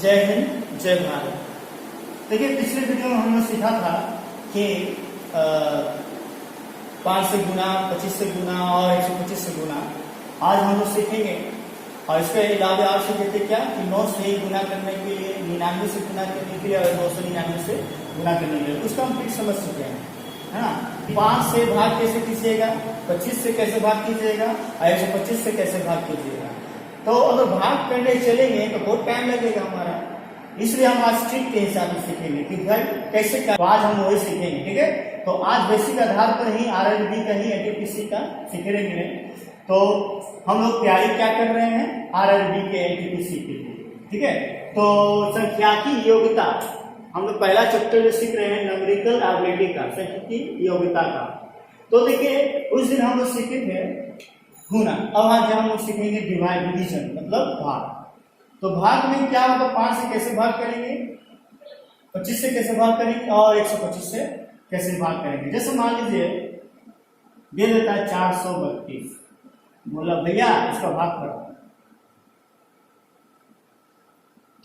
जय हिंद जय भारत। देखिए पिछले वीडियो में हमने सीखा था कि 5 से गुना, 25 से गुना और 125 से गुना। आज हम लोग सीखेंगे और इसके अलावा आप सीखेंगे क्या कि 9 से गुना करने के लिए, 99 से गुना करने के लिए और 999 से गुना करने के लिए उसका हम ट्रिक समझ चुके हैं, है ना। 5 से भाग कैसे कीजिएगा, 25 से कैसे भाग कीजिएगा और 125 से कैसे भाग कीजिएगा। तो अगर भाग करने चलेंगे तो बहुत टाइम लगेगा हमारा, इसलिए हम आज ट्रिक के हिसाब से सीखेंगे कि भाई कैसे कर। आज हम वही सीखेंगे, ठीक है। तो आज बेसिक आधार पर ही आरआरबी का ही एनटीपीसी का सीखेंगे। तो हम लोग तैयारी क्या कर रहे हैं आरआरबी के एनटीपीसी के लिए, ठीक है। तो सांख्यिकी योग्यता हम लोग पहला चैप्टर में सीख रहे हैं, न्यूमेरिकल एबिलिटी का, सांख्यिकी योग्यता का। तो देखिए उस दिन हम लोग सीखे थे गुना, अब आज हम लोग सीखेंगे डिवीजन मतलब भाग। तो भाग में क्या होगा, 5 से कैसे भाग करेंगे, 25 से कैसे भाग करेंगे और 125 से कैसे भाग करेंगे। जैसे मान लीजिए दे देता है 432, बोला भैया इसका भाग करो,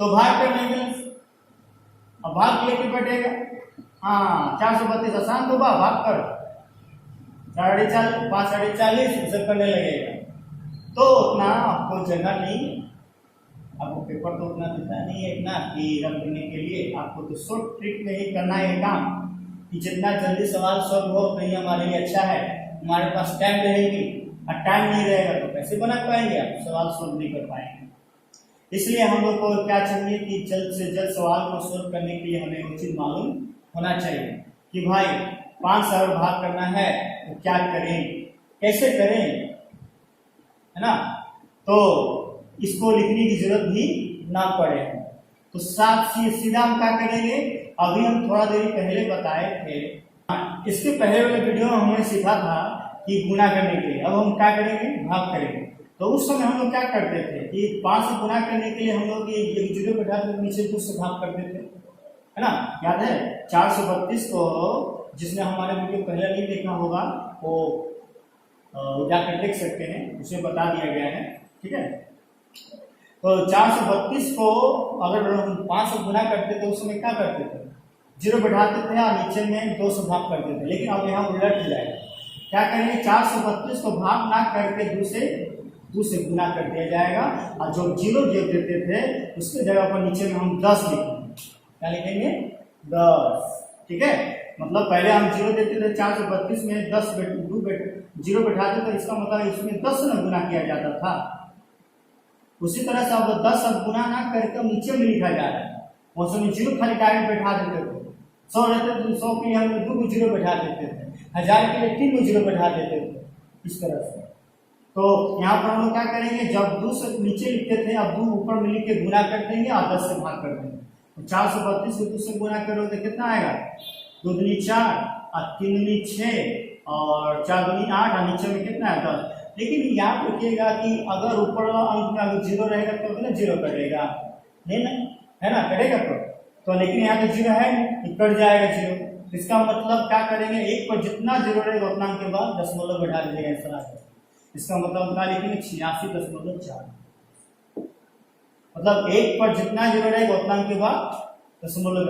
तो भाग करने में अब भाग लेके बैठेगा। हाँ 432 आसान तो भाग करो, 4.5 5.40 सब करने लगेगा, तो उतना आपको जगह नहीं, आपको पेपर तो उतना देता नहीं है इतना कि रख देने के लिए। आपको तो शॉर्ट ट्रिक में ही करना है काम कि जितना जल्दी सवाल सॉल्व हो उतना ही हमारे लिए अच्छा है। हमारे पास टाइम रहेगी और टाइम नहीं रहेगा तो कैसे बना पाएंगे, आप सवाल सॉल्व नहीं कर पाएंगे। इसलिए हम लोग को क्या चाहिए कि जल्द से जल्द सवाल को सॉल्व करने के लिए हमें उचित मालूम होना चाहिए कि भाई 5 से अगर भाग करना है तो क्या करें, कैसे करें, है ना। तो इसको लिखने की जरूरत भी ना पड़े। तो साथ सीधा हम क्या करेंगे, अभी हम थोड़ा देर पहले बताए थे, इसके पहले वाले वीडियो में हमने सीखा था कि गुना करने के लिए। अब हम क्या करेंगे, भाग करेंगे। तो उस समय हम लोग क्या करते थे कि 5 से गुना करने के लिए हम लोग ये जीरो बैठा के नीचे 2 से भाग करते थे, है ना। याद है 432 को, जिसने हमारे वीडियो पहले नहीं देखा होगा वो जाकर देख सकते हैं, उसे बता दिया गया है, ठीक है। तो 432 को अगर हम 5 से गुना करते थे उस समय क्या करते थे, जीरो बैठाते थे और नीचे में 2 से भाग करते थे। लेकिन अब यहाँ उलट हो जाएगा, क्या करेंगे 432 को भाग ना करके 2 से गुना कर दिया जाएगा और जो जीरो जो देते थे उसके जगह पर नीचे में हम 10 लिखेंगे। क्या लिखेंगे, 10, ठीक है। मतलब पहले हम जीरो देते थे 432 में 10 जीरो बैठाते थे, इसका मतलब इसमें 10 से गुना किया जाता था। उसी तरह से अब 10 अब गुना ना करके नीचे में लिखा जा रहा है, उसमें जीरो खाली डायरेक्ट बैठा देते थे। 100 रहते थे 100 के लिए हम 2 जीरो बैठा देते थे, 1000 के लिए 3 जीरो बैठा देते थे, इस तरह से। तो यहाँ पर हम लोग क्या करेंगे, जब 2 से नीचे लिखते थे अब 2 ऊपर में लिख के गुना कर देंगे और 10 से भाग कर देंगे। तो 432 को 2 से गुना करोगे तो कितना आएगा, 2 दूनी 4 और 3 दूनी 6 और 4 दूनी 8 और नीचे में कितना है 10। लेकिन याद रखिएगा कि अगर ऊपर वाला अंक में अगर जीरो रहेगा तो ना जीरो कटेगा, नहीं ना, है ना, कटेगा तो लेकिन यहाँ तो जीरो है नहीं, कट जाएगा जीरो। इसका मतलब क्या करेंगे, 1 पर जितना जीरो रहेगा उतना के बाद दशमलव बैठा दीजिएगा, इस तरह से। इसका मतलब क्या लिखेंगे, 86.4। मतलब 1 पर जितना जीरो रहेगा उतना के बाद दशमलव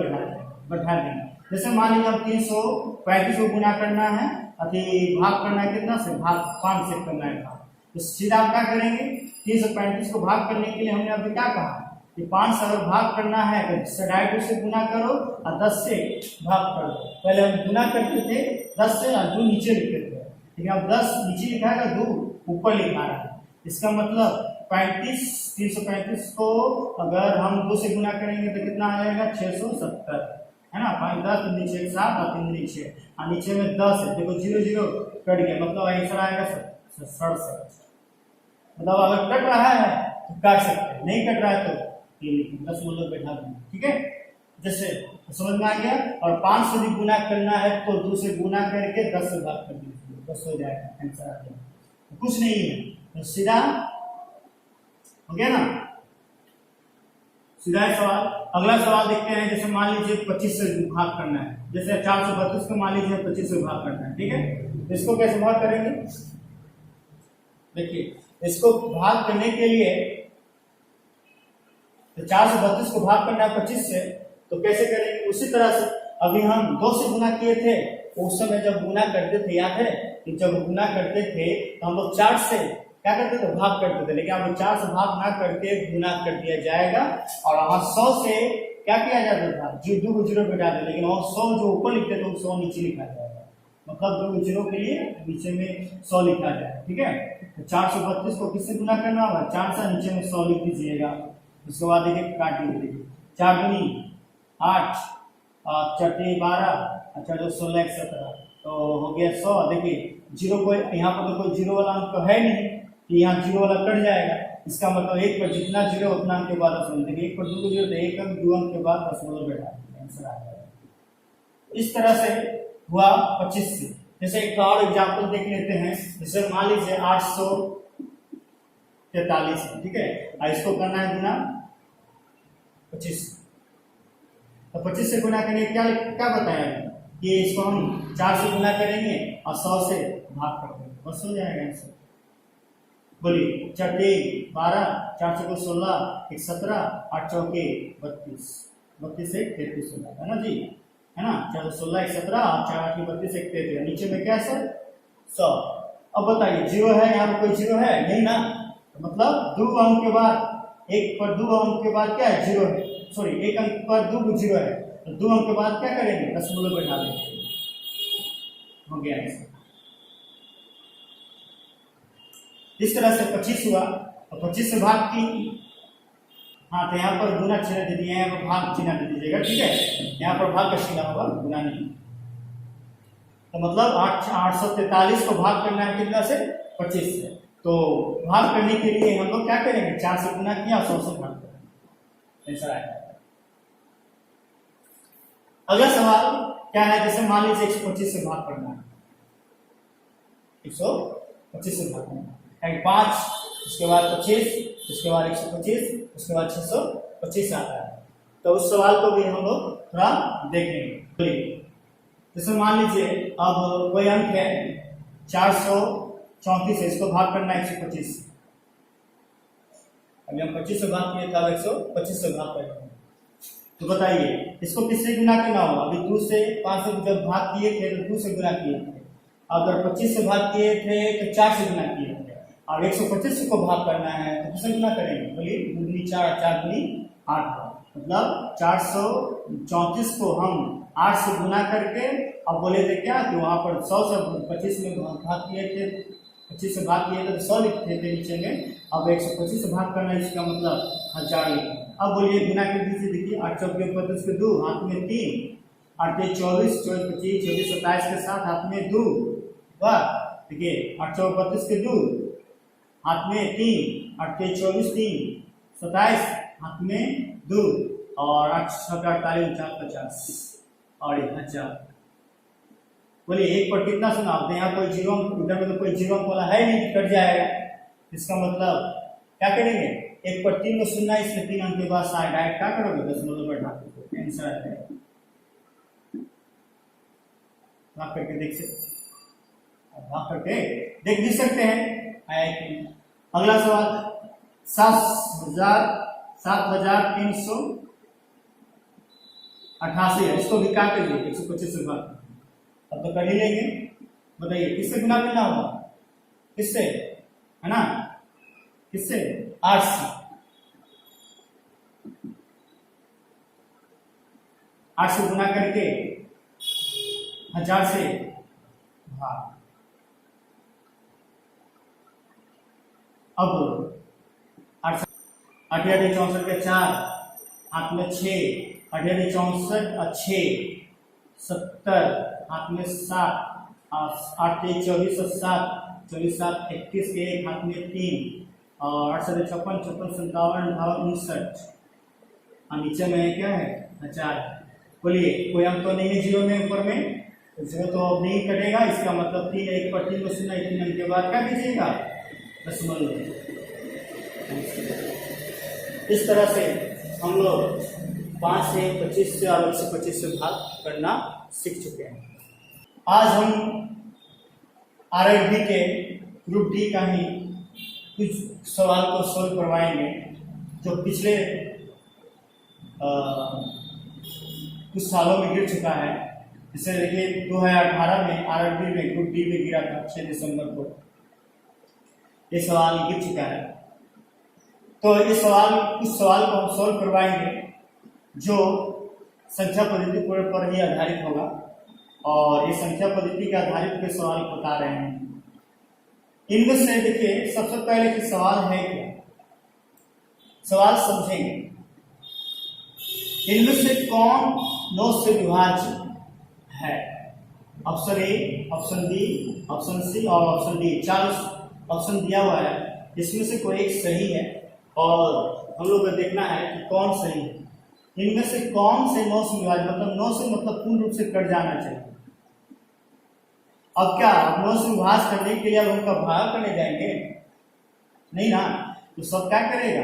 बैठा देंगे। जैसे मान लीजिए हम 335 को गुना करना है, अति भाग करना है कितना से, भाग 5 से करना है भाग। तो सीधा आप क्या करेंगे, 335 को भाग करने के लिए हमने अभी क्या कहा कि 5 से अगर भाग करना है तो डायरेक्ट से गुना करो और 10 से भाग करो। पहले हम गुना करते थे 10 से और 2 नीचे लिखते थे, लेकिन अब 10 नीचे लिखा है, 2 ऊपर लिखा रहा है। इसका मतलब 335 को अगर हम 2 से गुना करेंगे तो कितना आ जाएगा, 670, है ना। 5 10 नीचे 7 और 3 नीचे और नीचे में 10 है, देखो 0 0 कट गया, मतलब आंसर आएगा 67। मतलब अगर कट रहा है तो काट सकते हैं, नहीं कट रहा है तो 10 बैठा देंगे, ठीक है। जैसे समझ में आ गया। और 5 से भी गुना करना है तो 2 से गुना करके 10 से भाग कर दीजिए, 10 हो जाएगा, आंसर आ जाएगा, कुछ नहीं है। तो सीधा हो गया ना, सीधा सवाल। अगला सवाल देखते हैं। जैसे मान लीजिए 25 से भाग करना है, जैसे 432 को मान लीजिए 25 से भाग करना है, ठीक है। तो इसको कैसे भाग करेंगे, देखिए इसको भाग करने के लिए तो 432 को भाग करना है 25 से, तो कैसे करेंगे? उसी तरह से अभी हम 2 से गुना किए थे, उस समय जब गुना करते थे, याद है कि जब गुना करते थे तो हम लोग 4 से क्या करते थे? भाग करते थे। लेकिन अब 4 से भाग ना करके गुना कर दिया जाएगा, और वहां 100 से क्या किया जाता था? जो 2 को 0 बिठा दे, लेकिन और 100 जो ऊपर लिखते थे 100 नीचे लिखा जाएगा, मतलब 2 0 के लिए नीचे में 100 लिखा जाएगा। ठीक है, तो 432 को किससे गुना करना होगा? 4 से, नीचे में 100 लिख दीजिएगा। उसके बाद देखिए काट दीजिए, 4 दूनी 8, 4 3 12, अच्छा जो 16 1 17, तो हो गया 100। देखिए 0 को यहाँ पर तो कोई 0 वाला अंक तो है नहीं कि यहाँ 0 वाला कट जाएगा, इसका मतलब 1 पर जितना 0 उतना अंक के बाद दशमलव। देखिए 1 पर 2 को 0 तो 1 अंक 2 अंक के बाद दशमलव बैठा, आंसर आ जाएगा। इस तरह से हुआ 25 से। जैसे एक और एग्जांपल देख लेते हैं, जैसे मान लीजिए 843, ठीक है, और इसको करना है गुना 25, तो 25 से गुना करेंगे, क्या क्या बताया कि इसको हम 4 से गुना करेंगे और 100 से भाग कर देंगे, बस हो जाएगा आंसर। बोलिए 4 3 12, 4 चौके 16, 1 17, 8 चौके 32, 32 से 33 हो जाएगा ना जी, है ना। 4 16 1 17, 4 8 32 1 33, नीचे में क्या है सर? 100। अब बताइए 0 है यहाँ पर? कोई 0 है नहीं ना, तो मतलब 2 अंक के बाद, 1 पर 2 अंक के बाद क्या है? 0 है, सॉरी 1 अंक पर 2 0 है, तो 2 अंक के बाद क्या करेंगे? दशमलव बैठा देंगे, हो गया आंसर। इस तरह से 25 हुआ, और 25 से भाग 3, हाँ तो यहाँ पर गुना चिन्ह दे दिया, यहाँ पर भाग चिन्ह दे दीजिएगा, ठीक है, यहाँ पर भाग का चिन्ह होगा, गुना नहीं। तो मतलब 843 को भाग करना है कितना से? 25 से। तो भाग करने के लिए हम लोग क्या करेंगे? 4 से गुना किया, 100 से भाग करेंगे, आंसर आएगा। अगला सवाल क्या है? जैसे मान लीजिए 125 से भाग करना है, 125 से भाग करना है, 5, उसके बाद 25, उसके बाद 125, उसके बाद 625 आता है। तो उस सवाल को भी हम लोग थोड़ा देखेंगे। जैसे मान लीजिए अब कोई अंक है 434 है, इसको भाग करना है 125 से। अभी हम 25 से भाग किए, तब 125 से भाग करेंगे, तो बताइए इसको किससे गुना करना होगा? अभी 2 से 5 से जब भाग किए थे तो 2 से गुना किए थे, अगर 25 से भाग किए थे तो 4 से गुना किए थे, और 125 को भाग करना है तो किससे गुना करेंगे? बोलिए 2 दूनी 4, 4 दूनी 8, मतलब 434 को हम 8 से गुना करके, अब बोले थे क्या कि वहां पर 100 से 25 में भाग किए थे, 25 से भाग किए थे तो 100 लिखते थे नीचे में, अब 125 से भाग करना है, इसका मतलब 1000 लिखना। अब बोलिए गुना कर दीजिए, देखिए 8 चौके 32 के 2, हाथ में 3, 8 24, 24 25, 24 27 के साथ हाथ में 2, वाह देखिए 8 चौके 32 के 2, हाथ में 3, 8 24 3, 27 हाथ में 2, और 8 7 48 49 और 1000। बोलिए 1 पर कितना सुना आपने? यहाँ कोई 0 उधर में तो कोई 0 वाला है नहीं, कट जाएगा, इसका मतलब क्या करेंगे? 1 पर 3 को सुनना, इसमें 3 अंक के बाद डायरेक्ट क्या करोगे? दशमलव बैठा दोगे, आंसर आ जाएगा। भाग करके देख भी सकते हैं। अगला सवाल 7388 है, इसको भी काट लीजिए 125 से भाग, अब तो कर ही लेंगे। बताइए किससे गुना करना होगा? किससे, है ना, किससे? 8 से। 8 से गुना करके 1000 से भाग। अब 8 64 के 4, हाथ में 6, 64 और 6 70, हाथ में 7, 8 24 और 7, 24 7 31 के 1, हाथ में 3, और 8 56 56 57 58 59, और नीचे में क्या है? 1000। बोलिए कोई अंक तो नहीं है 0 में, ऊपर में तो 0 तो अब नहीं कटेगा, इसका मतलब 3 1 पर 3 को सुनना, 3 अंक के बाद क्या कीजिएगा? दशमलव। इस तरह से हम लोग 5 से 25 से और 125 से भाग करना सीख चुके हैं। आज हम आरआरबी के ग्रुप डी का ही कुछ सवाल को सोल्व करवाएंगे, जो पिछले कुछ सालों में गिर चुका है। जैसे देखिए 2018 में आरआरबी में ग्रुप डी में गिरा था 6 दिसंबर को, ये सवाल गिर चुका है। तो इस सवाल को हम सॉल्व करवाएंगे जो संख्या पद्धति पर ही आधारित होगा, और ये संख्या पद्धति के आधारित के सवाल बता रहे हैं। इनमें से देखिए सबसे पहले कि सवाल है क्या, सवाल समझेंगे। इनमें से कौन 9 से विभाज्य है? Option A, option B, option C और ऑप्शन डी। 4 ऑप्शन दिया हुआ है, इसमें से कोई एक सही है और हम लोग को देखना है कि कौन सही है। इनमें से कौन से 9 से विभाज्य, मतलब 9 से मतलब पूर्ण रूप से कट जाना चाहिए। अब क्या 9 से विभाज्य करने के लिए अब उनका भाग करने जाएंगे? नहीं ना, तो सब क्या करेगा,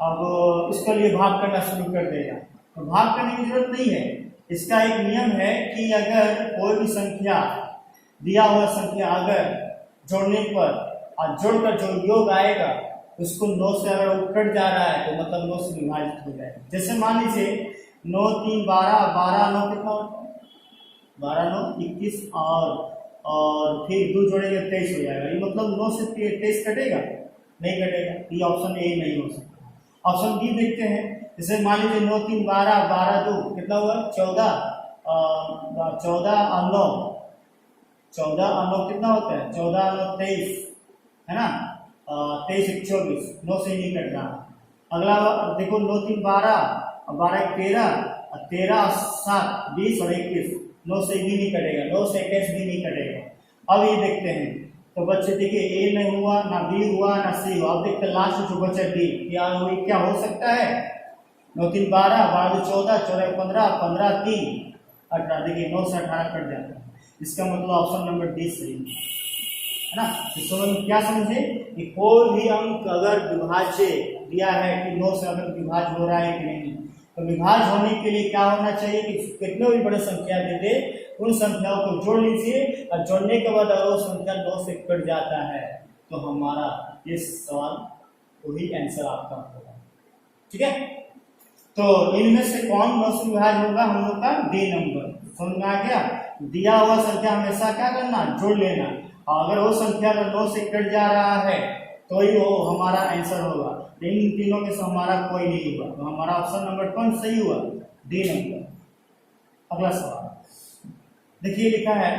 अब इसके लिए भाग करना शुरू कर देगा। तो भाग करने की जरूरत नहीं है। इसका एक नियम है कि अगर कोई भी संख्या, दिया हुआ संख्या अगर जोड़ने पर और जोड़कर जो योग आएगा उसको 9 से अगर वो कट जा रहा है तो मतलब 9 से विभाजित हो जाएगा। जैसे मान लीजिए 9 3 12, 12 9 कितना होता है, 12 9 21 और फिर 2 जोड़ेंगे 23 हो जाएगा। ये मतलब 9 से 23 कटेगा? नहीं कटेगा। ये ऑप्शन ए नहीं हो सकता। ऑप्शन बी देखते हैं। जैसे मान लीजिए 9 3 12, 12 2 कितना हुआ 14, 14 और 9, 14 और 9 कितना होता है, 14 और 9 23 है ना, 23 1 24, 9 से नहीं कट रहा। अगला देखो 9 3 12 और 12 1 13 और 13 7 20 और 21, 9 से भी नहीं कटेगा, 9 से 21 भी नहीं कटेगा। अब ये देखते हैं तो बच्चे देखिए ए नहीं हुआ, ना बी हुआ, ना सी हुआ। अब देखते लास्ट जो बचा डी, क्या हो सकता है, 9 3 12, 12 2 14, 14 1 15, 15 3 18। देखिए 9 से 18 कट जाता है। इसका मतलब ऑप्शन नंबर डी सही है ना। इसको हम क्या समझे कि कोई भी अंक अगर विभाज्य दिया है कि 9 से अगर विभाज्य हो रहा है कि नहीं, तो विभाज्य होने के लिए क्या होना चाहिए कि कितने भी बड़े संख्या दे दे उन संख्याओं को जोड़ लीजिए और जोड़ने के बाद अगर वो संख्या 9 से कट जाता है तो हमारा ये सवाल वही आंसर आपका होगा। ठीक है, तो इनमें से कौन 9 से विभाज्य होगा, हम लोग का डी नंबर। समझ में आ गया? दिया हुआ संख्या हमेशा क्या करना, जोड़ लेना। और अगर वो संख्या अगर 9 से कट जा रहा है तो ही वो हमारा आंसर होगा। इन तीनों में से हमारा कोई नहीं हुआ, तो हमारा ऑप्शन नंबर कौन सही हुआ, डी नंबर। अगला सवाल देखिए लिखा है,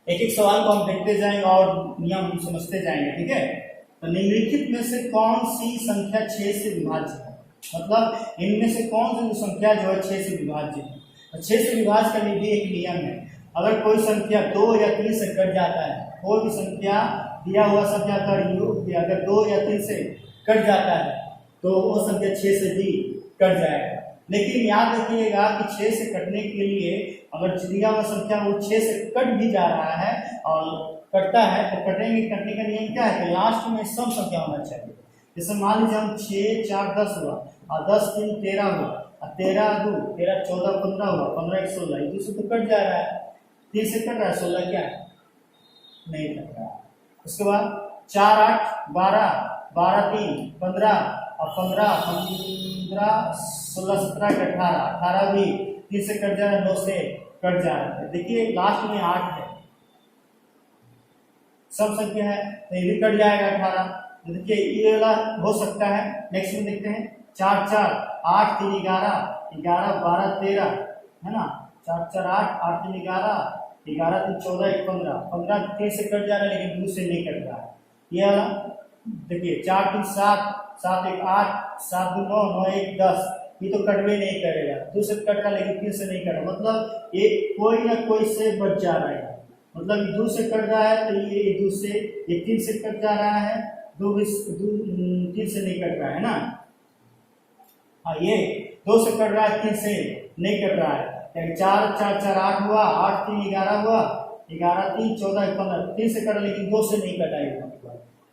एक एक सवाल को हम देखते जाएंगे और नियम हम समझते जाएंगे। ठीक है, तो निम्नलिखित में से कौन सी संख्या 6 से विभाज्य है, मतलब इनमें से कौन सी संख्या जो है 6 से विभाज्य है। तो 6 से विभाज्य करने भी एक नियम है। अगर कोई संख्या 2 या 3 से कट जाता है, कोई भी संख्या दिया हुआ संख्या का योग अगर 2 या 3 से कट जाता है तो वो संख्या 6 से भी कट जाएगा। लेकिन याद रखिएगा कि 6 से कटने के लिए अगर दिया हुआ संख्या वो 6 से कट भी जा रहा है और कटता है तो कटने का नियम क्या है कि लास्ट में सम संख्या होना चाहिए। जैसे मान लीजिए हम 6 4 10 हुआ और 10 3 13 हुआ और 13 2 13 14 15 हुआ, 15 1 16, एक दूसरे तो कट जा रहा है। 3 से कट रहा है, 16 क्या है, नहीं कट रहा। उसके बाद 4 8 12 12 3 15 और 15 15 16 17 18 18 भी 3 से कट जा रहा है, 9 से कट जा रहा है। देखिए लास्ट में 8 है, सब संख्या है तो ये भी कट जाएगा 18। तो देखिए ये वाला हो सकता है। नेक्स्ट में देखते हैं 4 4 8 3 11 11 12 13 है ना, 4 4 8 8 3 11 11 3 14 1 15 15 3 से कट जा रहा है लेकिन 2 से नहीं कट रहा है। ये वाला देखिए 4 3 7 7 1 8 7 2 9 9 1 10, ये तो कटवे नहीं करेगा, 2 से कट रहा लेकिन 3 से नहीं कट रहा, मतलब ये कोई ना कोई से बच जा रहा है। मतलब 2 से कट रहा है तो ये 2 से, ये 3 से कट जा रहा है, 2 3 से नहीं कट रहा है ना। हाँ, ये 2 से कट रहा है, 3 से नहीं कट रहा है। 4 4 4 8 हुआ, 8 3 11 हुआ, 11 3 14 15, 3 से कट लेकिन 2 से नहीं कटाएगा।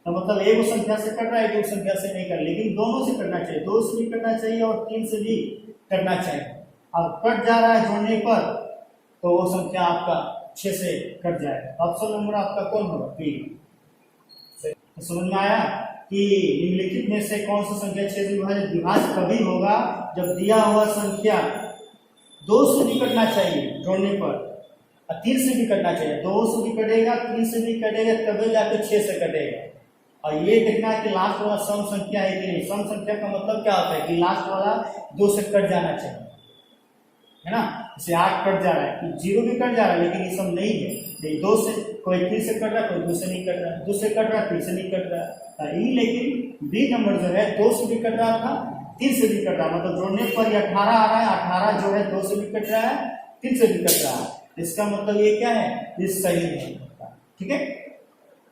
तो मतलब एक संख्या से कट रहा है, एक संख्या से नहीं कट, लेकिन दोनों से कटना चाहिए, 2 से भी कटना चाहिए और 3 से भी कटना चाहिए। अब कट जा रहा है जोड़ने पर तो वो संख्या आपका 6 से कट जाएगा। ऑप्शन नंबर आपका कौन होगा, बी। तो समझ में आया कि निम्नलिखित में से कौन सी संख्या 6 से विभाज्य कभी होगा जब दिया हुआ संख्या 2 से भी कटना चाहिए जोड़ने पर, और 3 से भी कटना चाहिए, 2 से भी कटेगा, 3 से भी कटेगा, तभी जाकर 6 से कटेगा। और ये देखना है कि लास्ट वाला सम संख्या है कि नहीं। सम संख्या का मतलब क्या होता है कि लास्ट वाला 2 से कट जाना चाहिए, है ना। जैसे 8 कट जा रहा है, 0 भी कट जा रहा है, लेकिन ये सम नहीं है। 2 से कोई 3 से कट रहा है, कोई 2 से नहीं कट रहा है, 2 से कट रहा है, 3 से नहीं कट रहा है। ये लेकिन बी नंबर जो है 2 से भी कट रहा था, 3 से भी कट रहा, मतलब जोड़ने पर ये 18 आ रहा है। 18 जो है 2 से भी कट रहा है, 3 से भी कट रहा है। इसका मतलब ये क्या है, ये सही है। ठीक है,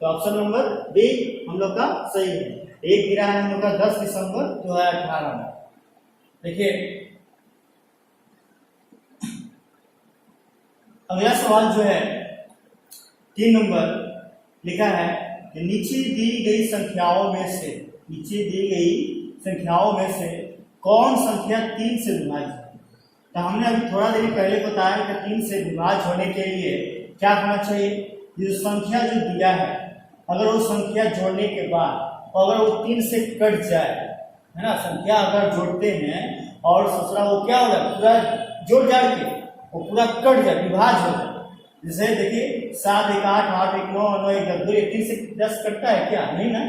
तो ऑप्शन नंबर बी हम लोग का सही है। एक गिरा है हम लोग का 10 दिसंबर 2018 में। देखिए अगला सवाल जो है 3 नंबर लिखा है कि नीचे दी गई संख्याओं में से, नीचे दी गई संख्याओं में से कौन संख्या 3 से विभाज्य है। तो हमने अभी थोड़ा देर पहले बताया कि 3 से विभाज्य होने के लिए क्या करना चाहिए, ये संख्या जो दिया है अगर वो संख्या जोड़ने के बाद अगर वो 3 से कट जाए, है ना, संख्या अगर जोड़ते हैं और दूसरा वो क्या होगा, पूरा जोड़ जाड़ के वो पूरा कट जाए, विभाज्य हो जाए। जैसे देखिए 7 1 8 8 1 9 9 1 10 2 3 से 10 कटता है क्या, नहीं ना।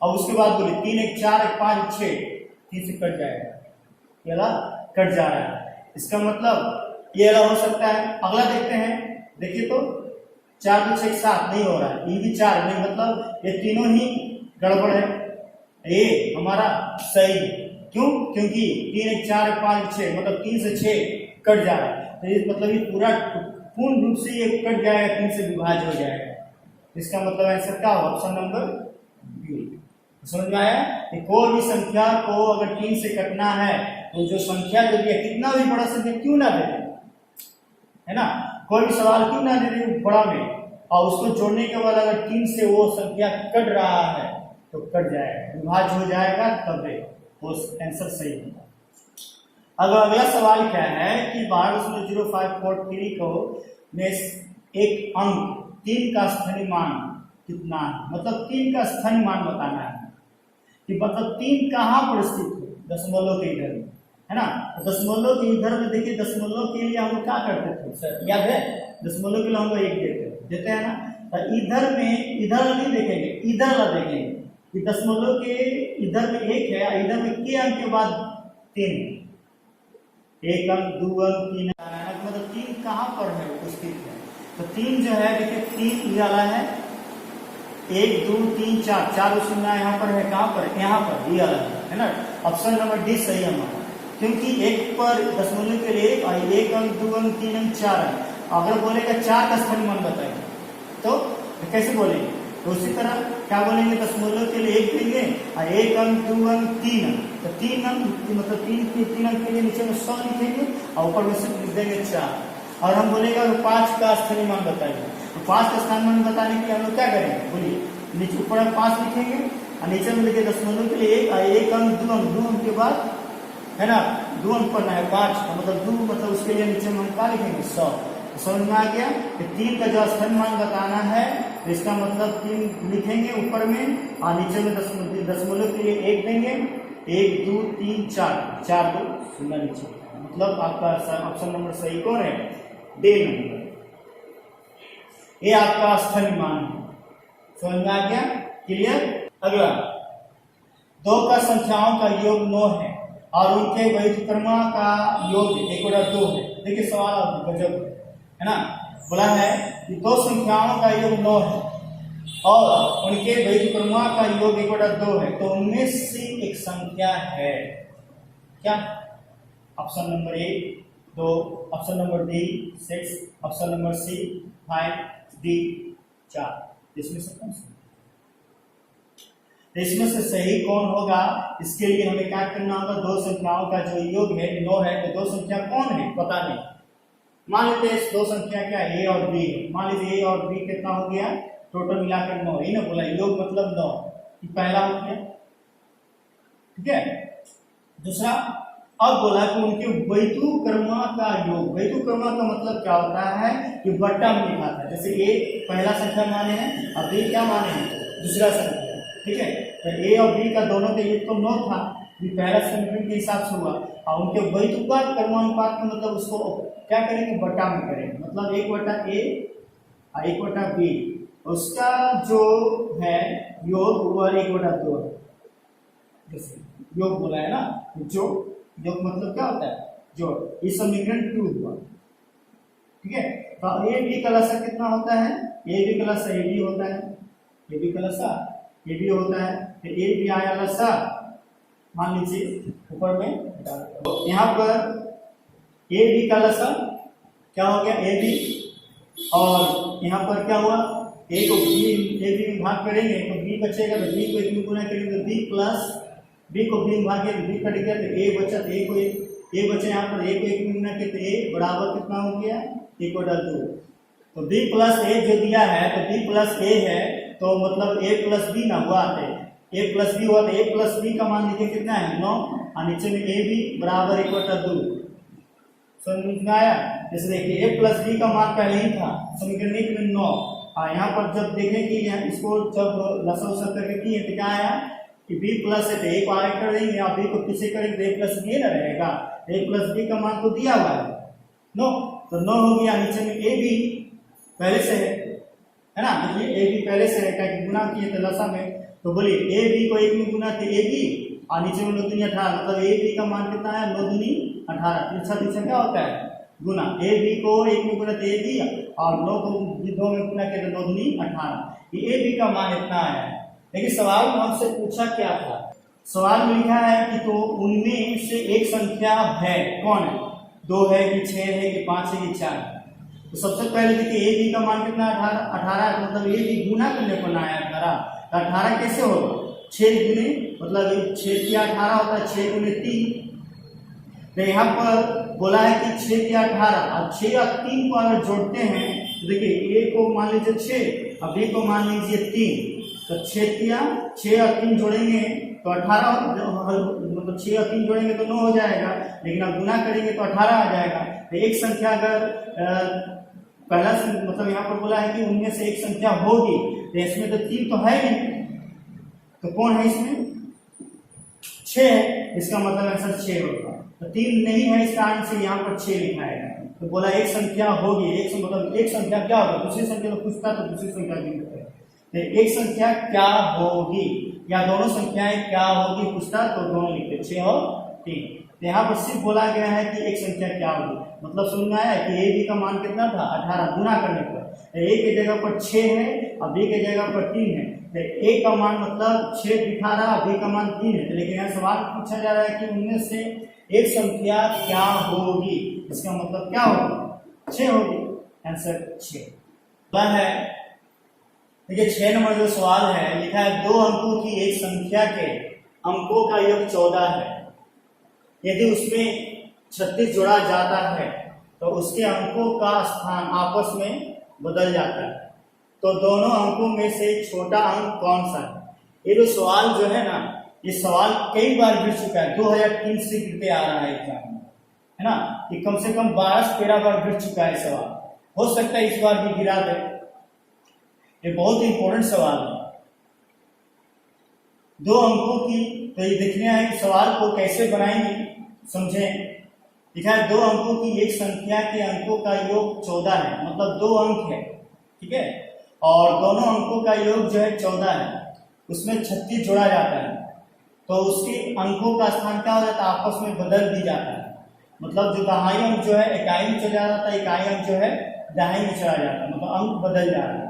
और उसके बाद बोले 3 1 4 1 5 1 6 3 से कट जाएगा, ये वाला कट जा रहा है। इसका मतलब ये वाला हो सकता है। अगला देखते हैं, देखिए तो 4 2 6 7 नहीं हो रहा है, ये भी 4 नहीं, मतलब ये तीनों ही गड़बड़ है। ये हमारा सही है, क्यों, क्योंकि 3 1 4 1 5 1 6 मतलब 3 से 6 कट जा रहा है। तो ये मतलब ये पूरा पूर्ण रूप से ये कट जाएगा, 3 से विभाज्य हो जाएगा। इसका मतलब आंसर क्या होगा, ऑप्शन नंबर बी। समझ में आया कि कोई भी संख्या को अगर 3 से कटना है तो जो संख्या जो दिया कितना भी बड़ा संख्या क्यों ना दे दे, है ना, कोई भी सवाल क्यों ना दे दे बड़ा में, और उसको जोड़ने के बाद अगर 3 से वो संख्या कट रहा है तो कट जाएगा, विभाज्य हो जाएगा, तब वो आंसर सही होगा। अब अगला सवाल क्या है कि 12.0543 को में एक अंक 3 का स्थानीय मान कितना है, मतलब 3 का स्थानीय मान बताना है कि मतलब 3 कहाँ पर स्थित है, दशमलव के इधर में, है ना। तो दशमलव के इधर में देखिए, दशमलव के लिए हम क्या करते थे सर, याद है, दशमलव के लिए हम लोग 1 देते हैं ना। तो इधर में, इधर नहीं देखेंगे, इधर वाला देखेंगे कि दशमलव के इधर में 1 है, इधर में के अंक के बाद 3, 1 अंक 2 अंक 3 अंक, मतलब 3 कहाँ पर है उपस्थित है। तो 3 जो है देखिए 3 ये वाला है, 1 2 3 4 4 शून्य यहाँ पर है, कहाँ पर, यहाँ पर ये वाला है ना। ऑप्शन नंबर डी सही है हमारा, क्योंकि 1 पर दशमलव के लिए 1 अंक 2 अंक 3 अंक 4 अंक, अगर बोलेगा 4 का स्थानीय मान बताएंगे तो कैसे बोलेंगे, तो उसी तरह क्या बोलेंगे, दशमलव के लिए 1 देंगे और 1 अंक 2 अंक 3 अंक, तो 3 अंक मतलब 3 अंक के लिए नीचे में 100 लिखेंगे और ऊपर में सिर्फ लिख देंगे 4। और हम बोलेगा 5 का स्थानीय मान बताइए, तो 5 का स्थानीय मान बताने के लिए हम लोग क्या करेंगे, बोलिए, नीचे ऊपर हम 5 लिखेंगे और नीचे में लिखे दशमलव के लिए 1 अंक 2 अंक, 2 अंक के बाद, है ना, 2 अंक पढ़ना है, 5 मतलब 2, मतलब उसके लिए नीचे में हम क्या लिखेंगे 100। समझ में आ गया कि 3 का जो स्थानीय मान बताना है, तो इसका मतलब 3 लिखेंगे ऊपर में और नीचे में दशमलव के लिए 1 देंगे, 1 2 3 4 4 2 शून्य नीचे, मतलब आपका ऑप्शन नंबर सही कौन है, डी नंबर, ये आपका स्थानीय मान है। समझ में आ गया, क्लियर। अगला 2 का संख्याओं का योग 9 है और उनके व्युत्क्रमा का योग 1/2 है। देखिए सवाल गजब है ना, बोला है कि 2 संख्याओं का योग 9 है और उनके व्युत्क्रमा का योग 1/2 है, तो उनमें से एक संख्या है क्या, option number A 2, option number B 6, option number C 5, D 4, इसमें से कौन सा, इसमें से सही कौन होगा, इसके लिए हमें क्या करना होगा, 2 संख्याओं का जो योग है 9 है, तो 2 संख्या कौन है पता नहीं। मान लेते हैं 2 संख्या क्या ए और बी है, मान लीजिए ए और बी कितना हो गया, टोटल मिलाकर 9 ही ना बोला, योग मतलब 9, ये पहला हो गया, ठीक है। दूसरा अब बोला कि उनके व्युत्क्रमा का योग, व्युत्क्रमा का मतलब क्या होता है कि बट्टा में लिखा था, जैसे ए पहला संख्या माने हैं और बी क्या माने हैं, दूसरा संख्या, ठीक है। तो ए और बी का दोनों का योग तो 9 था, भी पहला समीकरण के हिसाब से हुआ, और उनके वैधुपात कर्मानुपात का मतलब उसको क्या करेंगे, बटा में करेंगे, मतलब 1/a और 1/b, उसका जो है योग वो 1/2 है। जैसे योग बोला है ना, जो योग मतलब क्या होता है, जोड़। ये समीकरण 2 हुआ, ठीक है। तो ए बी का लसा कितना होता है, ए बी का लसा ए बी होता है, ए बी का लसा ए बी होता है, तो ए बी आया लसा, मान लीजिए ऊपर में यहाँ पर ए बी का लसा क्या हो गया, ए बी, और यहाँ पर क्या हुआ, ए को बी, ए बी में भाग करेंगे तो बी बचेगा, तो बी को एक में गुना करेंगे तो बी प्लस, बी को बी में भाग के बी कट गया, तो ए बचा, तो ए को ए बचे, यहाँ पर ए को एक में गुना किया तो ए बराबर कितना हो गया, 1/2। तो बी प्लस ए जो दिया है, तो बी प्लस ए है, तो मतलब ए प्लस बी ना हुआ, ए प्लस बी हुआ, तो ए प्लस बी का मान लीजिए कितना है 9, और नीचे में ए बी बराबर 1/2। समझ में आया। जैसे देखिए ए प्लस बी का मान पहले ही था समीकरण 1 में 9, और यहाँ पर जब देखें कि यहाँ इसको जब लसा उसा करके किए तो क्या आया कि बी प्लस है, तो ए को आगे कर देंगे और बी को पीछे करेंगे तो ए प्लस बी ना रहेगा, ए प्लस बी का मान तो दिया हुआ है 9, तो 9 हो गया, नीचे में ए बी पहले से है ना, देखिए ए बी पहले से है, क्या गुना किए थे लसा में, तो बोलिए ए बी को 1 में गुना थे ए बी, और नीचे में 9 दूनी 18, मतलब ए बी का मान कितना है 9 दूनी 18, पीछे क्या होता है गुना, ए बी को 1 में गुना थे ए बी, और 9 को 2 में गुना किया तो 9 दूनी 18, ये ए बी का मान इतना आया है। लेकिन सवाल में हमसे पूछा क्या था, सवाल में लिखा है कि तो उनमें से एक संख्या है, कौन है, 2 है कि 6 है कि 5 है कि 4 है। तो सबसे पहले देखिए ए बी का मान कितना 18, मतलब ए बी गुना करने को ना आया 18, तो 18 कैसे होगा, 6 गुने, मतलब 6 की 18 होता है, 6 गुने 3, तो यहाँ पर बोला है कि 6 की 18, और 6 और 3 को अगर जोड़ते हैं तो देखिए ए को मान लीजिए 6 और बी को मान लीजिए 3, तो 6 और 3 जोड़ेंगे तो 18, मतलब 6 और 3 जोड़ेंगे तो 9 हो जाएगा, लेकिन अब गुना करेंगे तो 18 आ जाएगा। तो एक संख्या अगर पहला मतलब यहाँ पर बोला है कि उनमें से एक संख्या होगी, तो इसमें तो 3 तो है नहीं, तो कौन है इसमें 6 है, इसका मतलब आंसर 6 होगा, तो 3 नहीं है, इसका आंसर यहाँ पर 6 लिखा है। तो बोला एक संख्या होगी, एक मतलब एक संख्या क्या होगी, दूसरी संख्या तो पूछता तो दूसरी संख्या गिनते, तो एक संख्या क्या होगी या दोनों संख्याएं क्या होगी पूछता तो दोनों लिखते 6 और 3। तो यहाँ पर सिर्फ बोला गया है कि एक संख्या क्या होगी, मतलब समझ में आया कि ए बी का मान कितना था 18, गुना करने पर ए के जगह पर 6 है और बी के जगह पर 3 है, तो ए का मान मतलब 6 दिखा रहा और बी का मान 3 है, लेकिन यहाँ सवाल पूछा जा रहा है कि उनमें से एक संख्या क्या होगी, इसका मतलब क्या होगी 6 होगी, आंसर 6 है। देखिए 6 नंबर जो सवाल है लिखा है 2 अंकों की एक संख्या के अंकों का योग 14 है, यदि उसमें 36 जोड़ा जाता है तो उसके अंकों का स्थान आपस में बदल जाता है, तो दोनों अंकों में से छोटा अंक कौन सा है। ये जो सवाल जो है ना, ये सवाल कई बार गिर चुका है, 2003 से गिरते आ रहा है एग्जाम में, है ना, ये कम से कम 12-13 बार गिर चुका है सवाल, हो सकता है इस बार भी गिरा दे, ये बहुत इंपॉर्टेंट सवाल है। 2 अंकों की, तो ये देखना है कि सवाल को कैसे बनाएंगे, समझें। लिखा है 2 अंकों की एक संख्या के अंकों का योग 14 है, मतलब 2 अंक है, ठीक है, और दोनों अंकों का योग जो है 14 है, उसमें 36 जोड़ा जाता है, तो उसके अंकों का स्थान क्या हो जाता है, आपस में बदल दी जाता है, मतलब जो दहाई अंक जो है इकाई में चला जाता है, इकाई अंक जो है दहाई में चला जाता है, मतलब अंक बदल जा रहा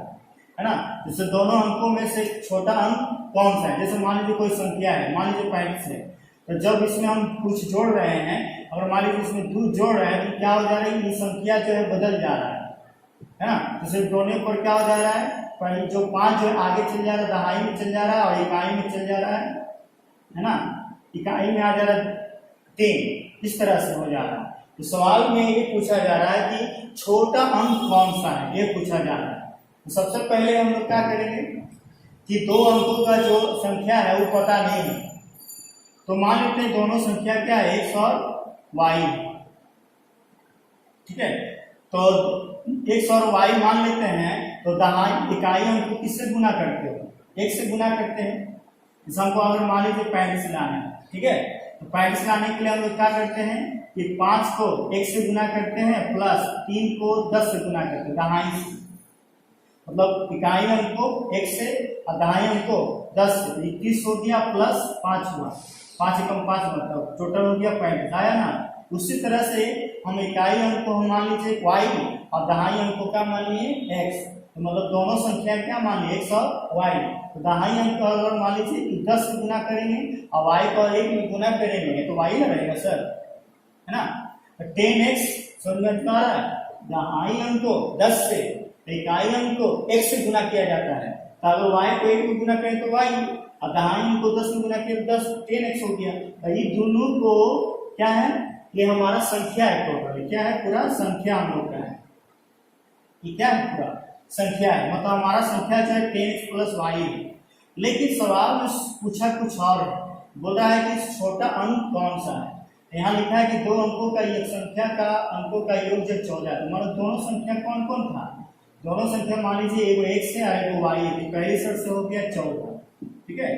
है ना। जैसे दोनों अंकों में से छोटा अंक कौन सा है, जैसे मान लीजिए कोई संख्या है, मान लीजिए 35 है, तो जब इसमें हम कुछ जोड़ रहे हैं और मान लीजिए इसमें 2 जोड़ रहे हैं तो क्या हो जा रहा है, ये संख्या जो है बदल जा रहा है ना। जैसे जोड़ने पर क्या हो जा रहा है, पहले जो 5 जो है आगे चल जा रहा है, दहाई में चल जा रहा है और इकाई में चल जा रहा है ना, इकाई में आ जा रहा है 3, इस तरह से हो जा रहा है। तो सवाल में ये पूछा जा रहा है कि छोटा अंक कौन सा है, ये पूछा जा रहा है। तो सबसे पहले हम लोग क्या करेंगे कि 2 अंकों का जो संख्या है वो पता नहीं है, तो मान लेते हैं दोनों संख्या क्या है, x और y, ठीक है, तो x और y मान लेते हैं, तो दहाई इकाई अंक को किससे गुना करते हो, 1 से गुना करते हैं, जैसे हमको अगर मान लीजिए 35 लाना है, ठीक है, तो 35 लाने के लिए हम लोग क्या करते हैं कि 5 को 1 से गुना करते हैं प्लस 3 को 10 से गुना करते हैं, दहाई से, मतलब इकाई अंक को 1 से और दहाई अंक को 10 से, 21 हो गया प्लस 5 हुआ, 5 एकम 5 मतलब टोटल हो गया 35 आया ना। उसी तरह से हम इकाई अंक को हम मान लीजिए y और दहाई अंक को क्या मान लिए x, तो मतलब दोनों संख्या क्या मान लिए x और y। तो दहाई अंक को अगर मान लीजिए 10 से गुना करेंगे और y को 1 में गुना करेंगे तो y ना रहेगा सर, है ना। तो 10x समझ में आ रहा है, दहाई अंक को 10 से, इकाई अंक को 1 से गुना किया जाता है, तो अगर y को 1 में गुना करें तो y और दहाई अंक को 10 में गुना किया तो 10 10x हो गया। तो ये दोनों को क्या है, ये हमारा संख्या है, टोटल क्या है, पूरा संख्या हम लोग का है, ये क्या है पूरा संख्या है, मतलब हमारा संख्या जो है 10x प्लस y है। लेकिन सवाल में पूछा कुछ और है, बोल रहा है कि छोटा अंक कौन सा है। यहाँ लिखा है कि दो अंकों का एक संख्या का अंकों का योग जो 14 है, तो मतलब दोनों संख्या कौन कौन था, दोनों संख्या मान लीजिए एगो x है और एगो y है, तो पहली शर्त से हो गया 14, ठीक है।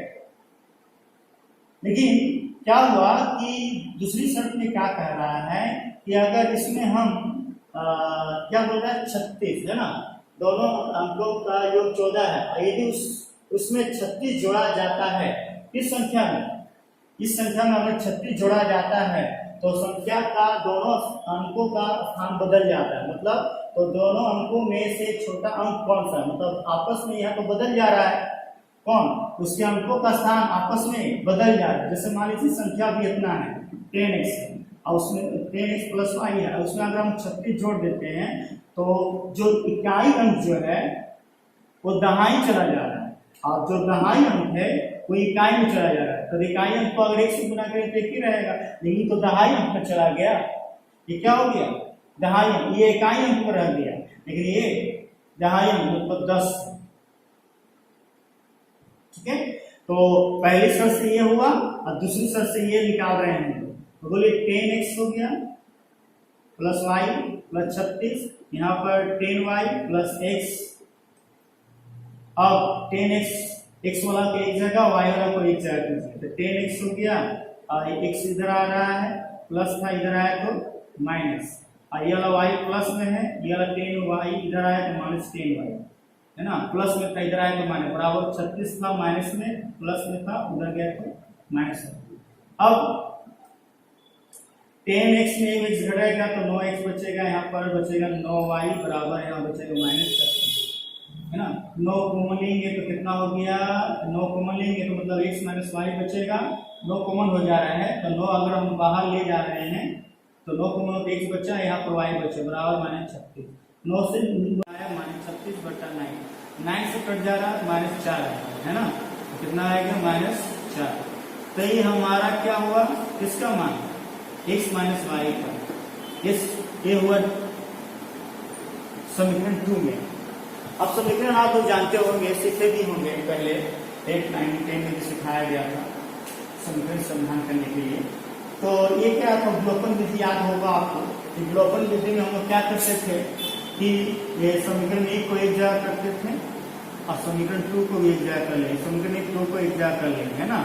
लेकिन क्या हुआ कि दूसरी शर्त में क्या कह रहा है कि अगर इसमें हम क्या बोल रहा है 36 है ना, दोनों अंकों का योग 14 है और यदि उसमें 36 जोड़ा जाता है, इस संख्या में, इस संख्या में अगर 36 जोड़ा जाता है तो संख्या का दोनों अंकों का स्थान बदल जाता है, मतलब तो दोनों अंकों में से छोटा अंक कौन सा, मतलब आपस में यहाँ तो बदल जा रहा है, कौन, उसके अंकों का स्थान आपस में बदल जा रहा है। जैसे मान लीजिए संख्या भी इतना है 10x और उसमें 10x प्लस y है, उसमें अगर हम 36 जोड़ देते हैं तो जो इकाई अंक जो है वो दहाई चला जा रहा है और जो दहाई अंक है वो इकाई में चला जा रहा है। तो इकाई अंक को अगर 1 से गुना करें तो एक ही रहेगा, लेकिन तो दहाई अंक में चला गया, ये क्या हो गया दहाई अंक, ये इकाई अंक में रह गया, लेकिन ये दहाई अंक मतलब 10, ठीक है। तो पहली शर्त से ये हुआ और दूसरी शर्त से ये निकाल रहे हैं, तो बोलिए 10x हो गया प्लस y प्लस 36, यहाँ पर 10y प्लस x, अब 10x x वाला को एक जगह y वाला को एक जगह कीजिए, तो 10x हो गया और x इधर आ रहा है प्लस था, इधर आया तो माइनस, और ये वाला y प्लस में है, ये वाला 10y इधर आया तो माइनस 10y है ना, प्लस में था इधर आया तो माइनस, बराबर 36 था माइनस में, प्लस में था उधर गया तो माइनस। अब 10x में एक x घटेगा तो 9x बचेगा, यहाँ पर बचेगा 9y बराबर यहाँ बचेगा माइनस 36, है ना। 9 कॉमन लेंगे तो कितना हो गया, 9 कॉमन लेंगे तो मतलब x माइनस y बचेगा, 9 कॉमन हो जा रहा है तो 9 अगर हम बाहर ले जा रहे हैं तो 9 कॉमन तो x बचा, यहाँ पर y बचे बराबर माइनस 36, 9 से माइनस 36 बटा 9 से कट जा रहा है माइनस 4 है ना, तो कितना आएगा माइनस 4। तो ये हमारा क्या हुआ, किसका मान, x माइनस वाई का, ये हुआ समीकरण 2 में। अब समीकरण आप लोग जानते होंगे, सीखे भी होंगे, पहले 8, 9, 10 में भी सिखाया गया था समीकरण समाधान करने के लिए। तो ये क्या था, अवलोकन विधि याद होगा आपको, अवलोकन विधि में हम लोग क्या करते थे कि ये समीकरण 1 को एक जगह करते थे और समीकरण 2 को भी एक जगह कर लेंगे, समीकरण 1 2 को एक जगह कर लेंगे, है ना।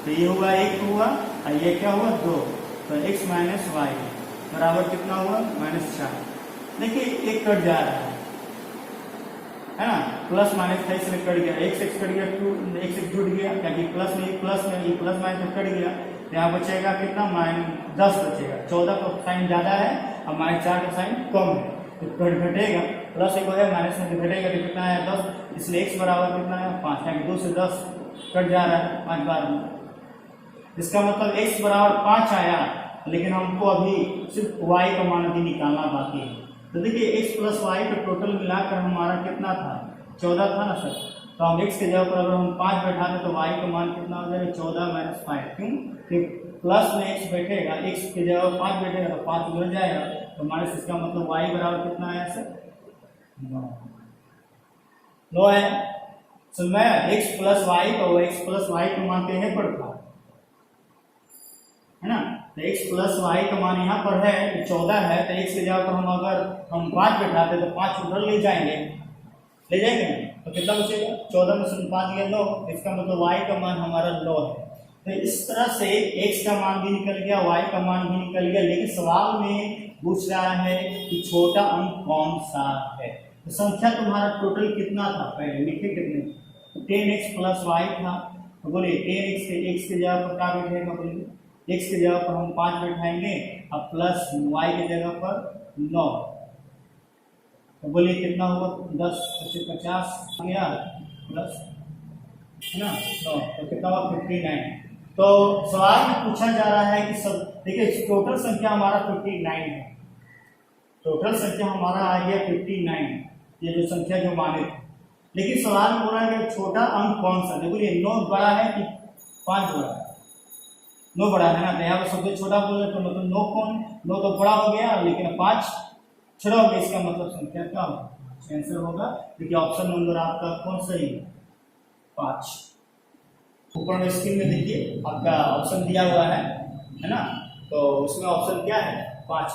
तो ये हुआ 1 हुआ और ये क्या हुआ 2, तो x माइनस वाई बराबर कितना हुआ माइनस 4। देखिए एक कट जा रहा है ना, प्लस माइनस था इसलिए कट गया, x कट गया, 2 x जुड़ गया, क्योंकि प्लस में प्लस माइनस कट गया, तो यहाँ बचेगा कितना माइनस 10 बचेगा, 14 का साइन ज्यादा है और माइनस 4 का साइन कम है, तो घटेगा, प्लस एक है माइनस में घटेगा तो कितना है 10, इसलिए x बराबर कितना है 5, यानी 2 से 10 कट जा रहा है 5 बार में, इसका मतलब x बराबर 5 आया, लेकिन हमको अभी सिर्फ y का मान अभी निकालना बाकी है। तो देखिए x प्लस वाई का टोटल मिलाकर हमारा कितना था 14 था ना सर, तो हम x के जगह पर अगर हम 5 बैठाते तो y का मान कितना हो जाएगा 14 माइनस 5, क्यों कि प्लस में x बैठेगा, x के जगह 5 बैठेगा तो 5 उधर जाएगा, तो माइनस, इसका मतलब y बराबर कितना आया सर 9 है। तो मैं x प्लस वाई को x प्लस वाई का मान कहीं पर था, है ना, तो x प्लस वाई का मान यहाँ पर है 14 है, तो x के जगह पर हम अगर हम 5 बैठाते तो 5 उधर ले जाएंगे तो कितना बचेगा, 14 में से 5 गया 9, इसका मतलब y का मान हमारा 9 है। तो इस तरह से x का मान भी निकल गया, y का मान भी निकल गया, लेकिन सवाल में पूछ रहा है कि छोटा अंक कौन सा है। तो संख्या तुम्हारा टोटल कितना था, पहले लिखे कितने, 10x प्लस y था। तो बोलिए 10x के x की जगह पर क्या बैठेगा, बोलिए x की जगह पर हम 5 बैठाएंगे और प्लस y की जगह पर 9। तो बोलिए कितना होगा, 10 से 50 गया प्लस है ना 9, तो कितना हुआ 59। तो सवाल में पूछा जा रहा है कि सब देखिए टोटल संख्या हमारा 59 है, टोटल संख्या हमारा आ गया 59, ये जो संख्या जो माने थे। लेकिन सवाल में बोल रहा है कि छोटा अंक कौन सा है, बोलिए 9 बड़ा है कि 5 बड़ा है, 9 बड़ा है ना, तो यहाँ पर सबसे छोटा बोले तो मतलब 9 कौन, 9 तो बड़ा हो गया, लेकिन 5 छोटा हो गया, इसका मतलब संख्या क्या होगा, आंसर होगा। देखिए ऑप्शन नंबर आपका कौन सही है, 5। ऊपर में स्क्रीन में देखिए आपका ऑप्शन दिया हुआ है ना, तो उसमें ऑप्शन क्या है 5।